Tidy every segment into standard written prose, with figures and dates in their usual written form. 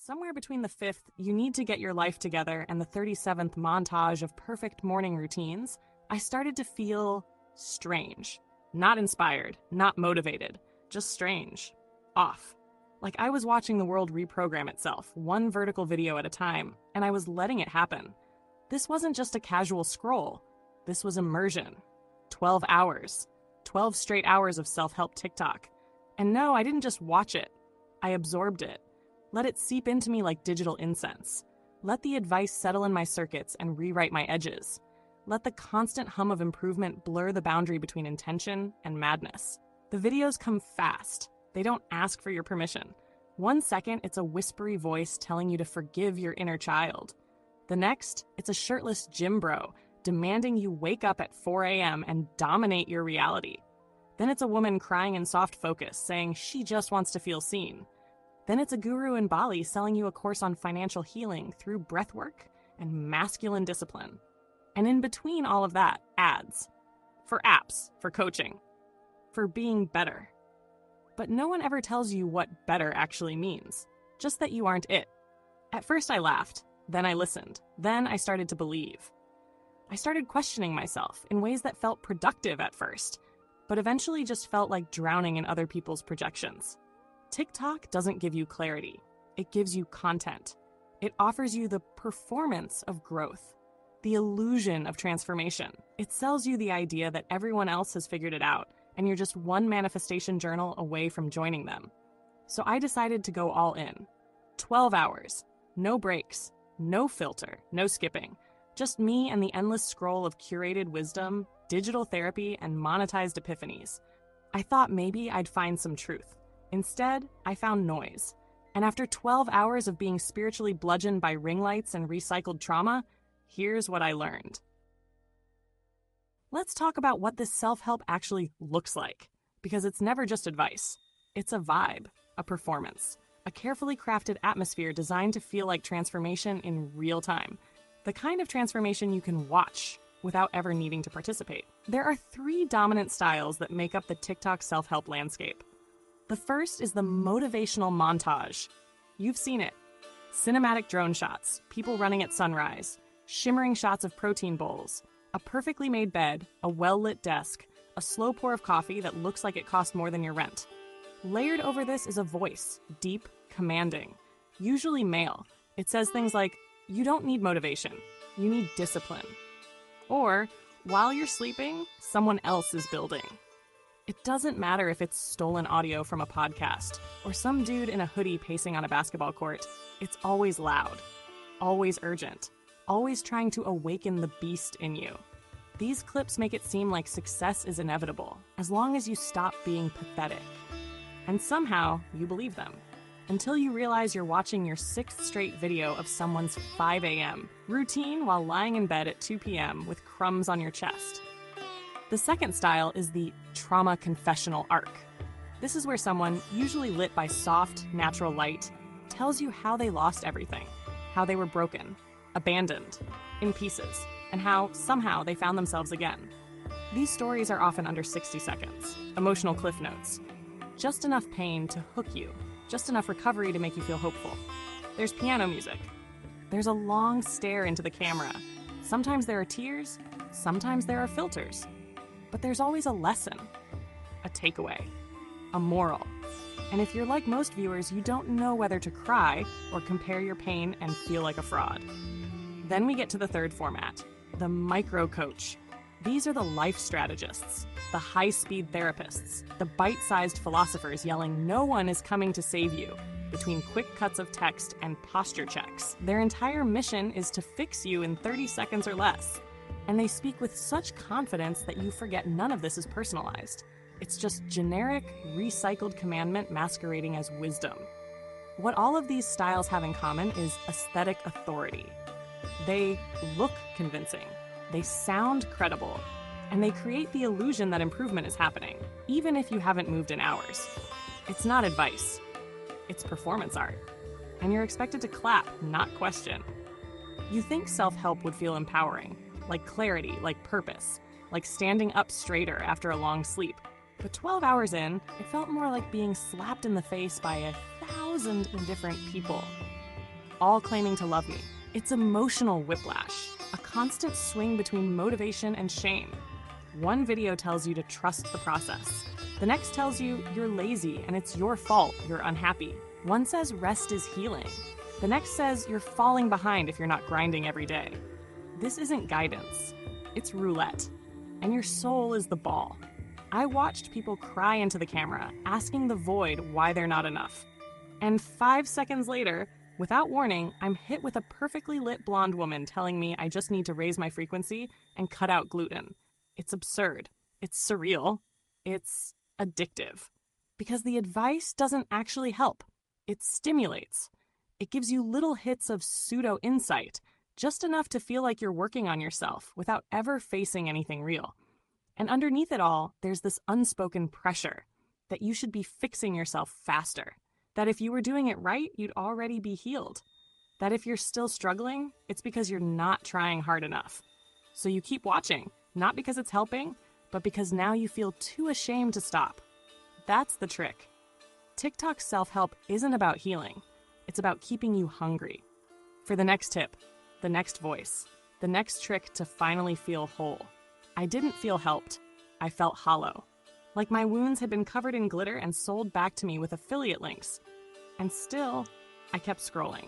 Somewhere between the 5th, you need to get your life together, and the 37th montage of perfect morning routines, I started to feel strange. Not inspired, not motivated, just strange. Off. Like I was watching the world reprogram itself, one vertical video at a time, and I was letting it happen. This wasn't just a casual scroll. This was immersion. 12 hours. 12 straight hours of self-help TikTok. And no, I didn't just watch it. I absorbed it. Let it seep into me like digital incense. Let the advice settle in my circuits and rewrite my edges. Let the constant hum of improvement blur the boundary between intention and madness. The videos come fast. They don't ask for your permission. 1 second, it's a whispery voice telling you to forgive your inner child. The next, it's a shirtless gym bro demanding you wake up at 4 a.m. and dominate your reality. Then it's a woman crying in soft focus, saying she just wants to feel seen. Then it's a guru in Bali selling you a course on financial healing through breathwork and masculine discipline. And in between all of that, ads. For apps, for coaching, for being better. But no one ever tells you what better actually means, just that you aren't it. At first I laughed, then I listened, then I started to believe. I started questioning myself in ways that felt productive at first, but eventually just felt like drowning in other people's projections. TikTok doesn't give you clarity. It gives you content. It offers you the performance of growth, the illusion of transformation. It sells you the idea that everyone else has figured it out, and you're just one manifestation journal away from joining them. So I decided to go all in. 12 hours, no breaks, no filter, no skipping, just me and the endless scroll of curated wisdom, digital therapy, and monetized epiphanies. I thought maybe I'd find some truth. Instead, I found noise. And after 12 hours of being spiritually bludgeoned by ring lights and recycled trauma, here's what I learned. Let's talk about what this self-help actually looks like, because it's never just advice. It's a vibe, a performance, a carefully crafted atmosphere designed to feel like transformation in real time, the kind of transformation you can watch without ever needing to participate. There are 3 dominant styles that make up the TikTok self-help landscape. The first is the motivational montage. You've seen it. Cinematic drone shots, people running at sunrise, shimmering shots of protein bowls, a perfectly made bed, a well-lit desk, a slow pour of coffee that looks like it cost more than your rent. Layered over this is a voice, deep, commanding, usually male. It says things like, "You don't need motivation, you need discipline." Or, "While you're sleeping, someone else is building." It doesn't matter if it's stolen audio from a podcast or some dude in a hoodie pacing on a basketball court. It's always loud, always urgent, always trying to awaken the beast in you. These clips make it seem like success is inevitable, as long as you stop being pathetic. And somehow, you believe them. Until you realize you're watching your 6th straight video of someone's 5 a.m. routine while lying in bed at 2 p.m. with crumbs on your chest. The second style is the trauma confessional arc. This is where someone, usually lit by soft, natural light, tells you how they lost everything, how they were broken, abandoned, in pieces, and how somehow they found themselves again. These stories are often under 60 seconds, emotional cliff notes. Just enough pain to hook you, just enough recovery to make you feel hopeful. There's piano music. There's a long stare into the camera. Sometimes there are tears, sometimes there are filters. But there's always a lesson, a takeaway, a moral. And if you're like most viewers, you don't know whether to cry or compare your pain and feel like a fraud. Then we get to the third format, the micro coach. These are the life strategists, the high-speed therapists, the bite-sized philosophers yelling, "No one is coming to save you," between quick cuts of text and posture checks. Their entire mission is to fix you in 30 seconds or less. And they speak with such confidence that you forget none of this is personalized. It's just generic, recycled commandment masquerading as wisdom. What all of these styles have in common is aesthetic authority. They look convincing, they sound credible, and they create the illusion that improvement is happening, even if you haven't moved in hours. It's not advice, it's performance art. And you're expected to clap, not question. You think self-help would feel empowering, like clarity, like purpose, like standing up straighter after a long sleep. But 12 hours in, it felt more like being slapped in the face by 1,000 indifferent people. all claiming to love me. It's emotional whiplash, a constant swing between motivation and shame. One video tells you to trust the process. The next tells you you're lazy and it's your fault you're unhappy. One says rest is healing. The next says you're falling behind if you're not grinding every day. This isn't guidance, it's roulette. And your soul is the ball. I watched people cry into the camera, asking the void why they're not enough. And 5 seconds later, without warning, I'm hit with a perfectly lit blonde woman telling me I just need to raise my frequency and cut out gluten. It's absurd. It's surreal. It's addictive. Because the advice doesn't actually help. It stimulates. It gives you little hits of pseudo-insight, just enough to feel like you're working on yourself without ever facing anything real. And underneath it all, there's this unspoken pressure that you should be fixing yourself faster. That if you were doing it right, you'd already be healed. That if you're still struggling, it's because you're not trying hard enough. So you keep watching, not because it's helping, but because now you feel too ashamed to stop. That's the trick. TikTok self-help isn't about healing. It's about keeping you hungry. For the next tip, the next voice, the next trick to finally feel whole. I didn't feel helped. I felt hollow. Like my wounds had been covered in glitter and sold back to me with affiliate links. And still, I kept scrolling.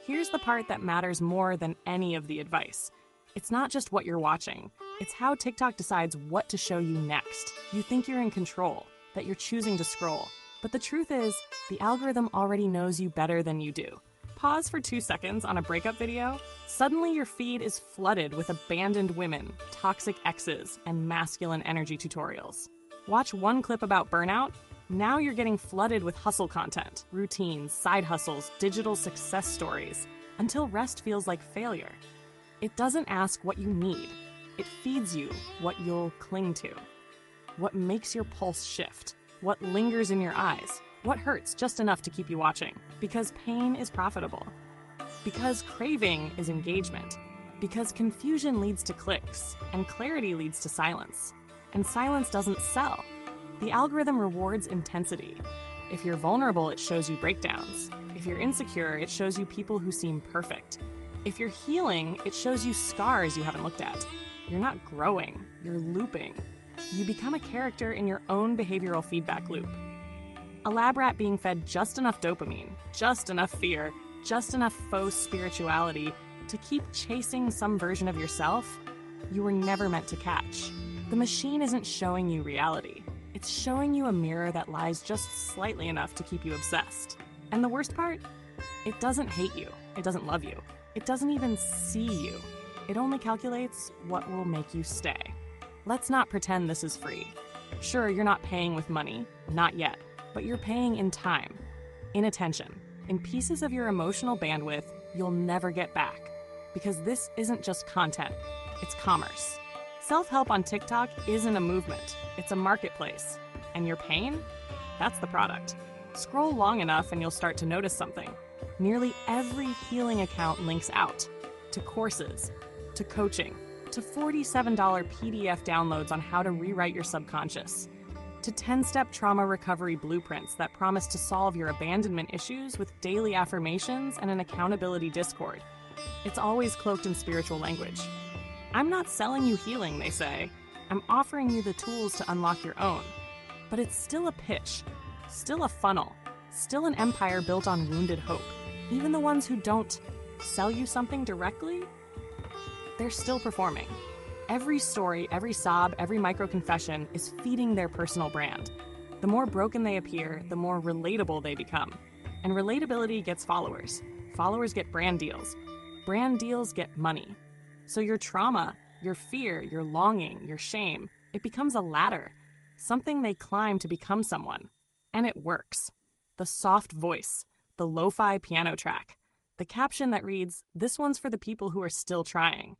Here's the part that matters more than any of the advice. It's not just what you're watching. It's how TikTok decides what to show you next. You think you're in control, that you're choosing to scroll. But the truth is, the algorithm already knows you better than you do. Pause for 2 seconds on a breakup video. Suddenly your feed is flooded with abandoned women, toxic exes, and masculine energy tutorials. Watch one clip about burnout. Now you're getting flooded with hustle content, routines, side hustles, digital success stories, until rest feels like failure. It doesn't ask what you need. It feeds you what you'll cling to. What makes your pulse shift. What lingers in your eyes. What hurts just enough to keep you watching. Because pain is profitable. Because craving is engagement. Because confusion leads to clicks, and clarity leads to silence. And silence doesn't sell. The algorithm rewards intensity. If you're vulnerable, it shows you breakdowns. If you're insecure, it shows you people who seem perfect. If you're healing, it shows you scars you haven't looked at. You're not growing, you're looping. You become a character in your own behavioral feedback loop. A lab rat being fed just enough dopamine, just enough fear, just enough faux spirituality to keep chasing some version of yourself you were never meant to catch. The machine isn't showing you reality. It's showing you a mirror that lies just slightly enough to keep you obsessed. And the worst part? It doesn't hate you. It doesn't love you. It doesn't even see you. It only calculates what will make you stay. Let's not pretend this is free. Sure, you're not paying with money, not yet, but you're paying in time, in attention, in pieces of your emotional bandwidth you'll never get back. Because this isn't just content, it's commerce. Self-help on TikTok isn't a movement, it's a marketplace. And your pain? That's the product. Scroll long enough and you'll start to notice something. Nearly every healing account links out to courses, to coaching, to $47 PDF downloads on how to rewrite your subconscious, to 10-step trauma recovery blueprints that promise to solve your abandonment issues with daily affirmations and an accountability Discord. It's always cloaked in spiritual language. I'm not selling you healing, they say. I'm offering you the tools to unlock your own. But it's still a pitch, still a funnel, still an empire built on wounded hope. Even the ones who don't sell you something directly, they're still performing. Every story, every sob, every micro-confession is feeding their personal brand. The more broken they appear, the more relatable they become. And relatability gets followers. Followers get brand deals. Brand deals get money. So your trauma, your fear, your longing, your shame, it becomes a ladder. Something they climb to become someone. And it works. The soft voice, the lo-fi piano track, the caption that reads, "This one's for the people who are still trying."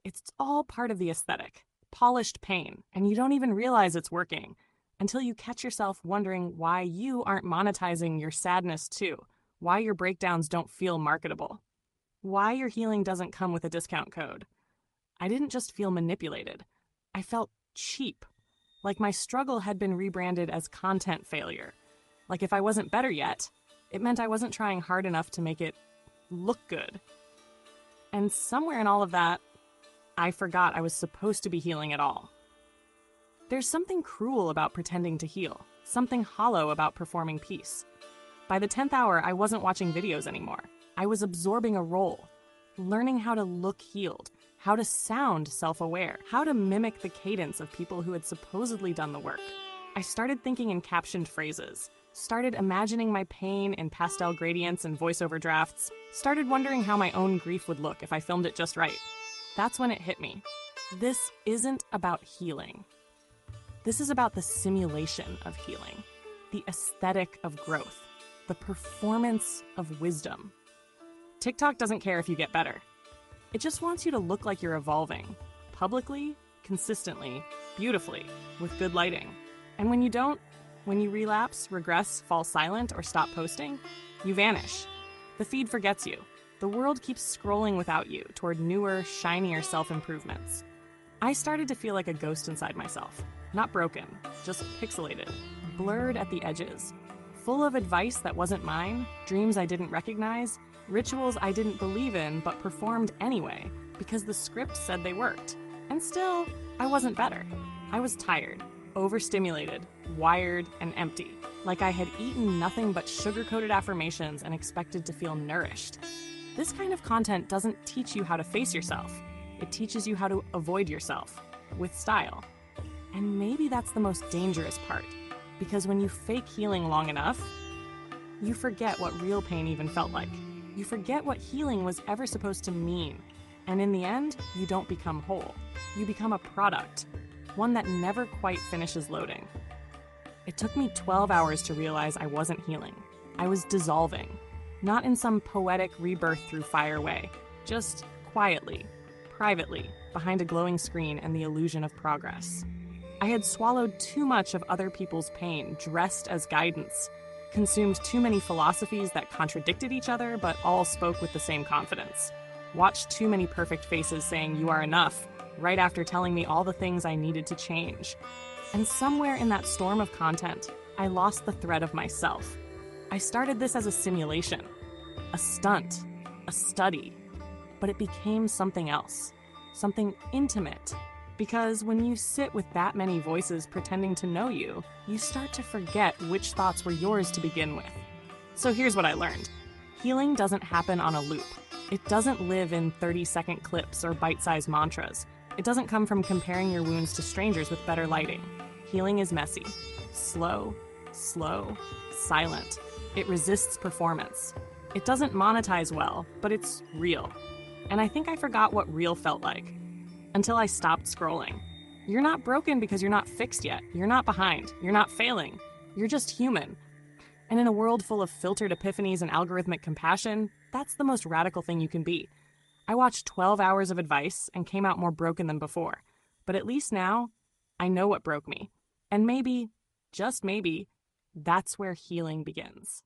It's all part of the aesthetic, polished pain, and you don't even realize it's working until you catch yourself wondering why you aren't monetizing your sadness too, why your breakdowns don't feel marketable, why your healing doesn't come with a discount code. I didn't just feel manipulated. I felt cheap, like my struggle had been rebranded as content failure. Like if I wasn't better yet, it meant I wasn't trying hard enough to make it look good. And somewhere in all of that, I forgot I was supposed to be healing at all. There's something cruel about pretending to heal, something hollow about performing peace. By the 10th hour, I wasn't watching videos anymore. I was absorbing a role, learning how to look healed, how to sound self-aware, how to mimic the cadence of people who had supposedly done the work. I started thinking in captioned phrases, started imagining my pain in pastel gradients and voiceover drafts, started wondering how my own grief would look if I filmed it just right. That's when it hit me. This isn't about healing. This is about the simulation of healing, the aesthetic of growth, the performance of wisdom. TikTok doesn't care if you get better. It just wants you to look like you're evolving, publicly, consistently, beautifully, with good lighting. And when you don't, when you relapse, regress, fall silent, or stop posting, you vanish. The feed forgets you. The world keeps scrolling without you toward newer, shinier self-improvements. I started to feel like a ghost inside myself. Not broken, just pixelated, blurred at the edges, full of advice that wasn't mine, dreams I didn't recognize, rituals I didn't believe in but performed anyway because the script said they worked. And still, I wasn't better. I was tired, overstimulated, wired, and empty, like I had eaten nothing but sugar-coated affirmations and expected to feel nourished. This kind of content doesn't teach you how to face yourself. It teaches you how to avoid yourself, with style. And maybe that's the most dangerous part, because when you fake healing long enough, you forget what real pain even felt like. You forget what healing was ever supposed to mean. And in the end, you don't become whole. You become a product, one that never quite finishes loading. It took me 12 hours to realize I wasn't healing. I was dissolving, not in some poetic rebirth through fire way, just quietly, privately, behind a glowing screen and the illusion of progress. I had swallowed too much of other people's pain, dressed as guidance, consumed too many philosophies that contradicted each other but all spoke with the same confidence, watched too many perfect faces saying you are enough, right after telling me all the things I needed to change. And somewhere in that storm of content, I lost the thread of myself. I started this as a simulation, a stunt, a study, but it became something else, something intimate. Because when you sit with that many voices pretending to know you, you start to forget which thoughts were yours to begin with. So here's what I learned. Healing doesn't happen on a loop. It doesn't live in 30-second clips or bite-sized mantras. It doesn't come from comparing your wounds to strangers with better lighting. Healing is messy, slow, silent. It resists performance. It doesn't monetize well, but it's real. And I think I forgot what real felt like. Until I stopped scrolling. You're not broken because you're not fixed yet. You're not behind. You're not failing. You're just human. And in a world full of filtered epiphanies and algorithmic compassion, that's the most radical thing you can be. I watched 12 hours of advice and came out more broken than before. But at least now, I know what broke me. And maybe, just maybe, that's where healing begins.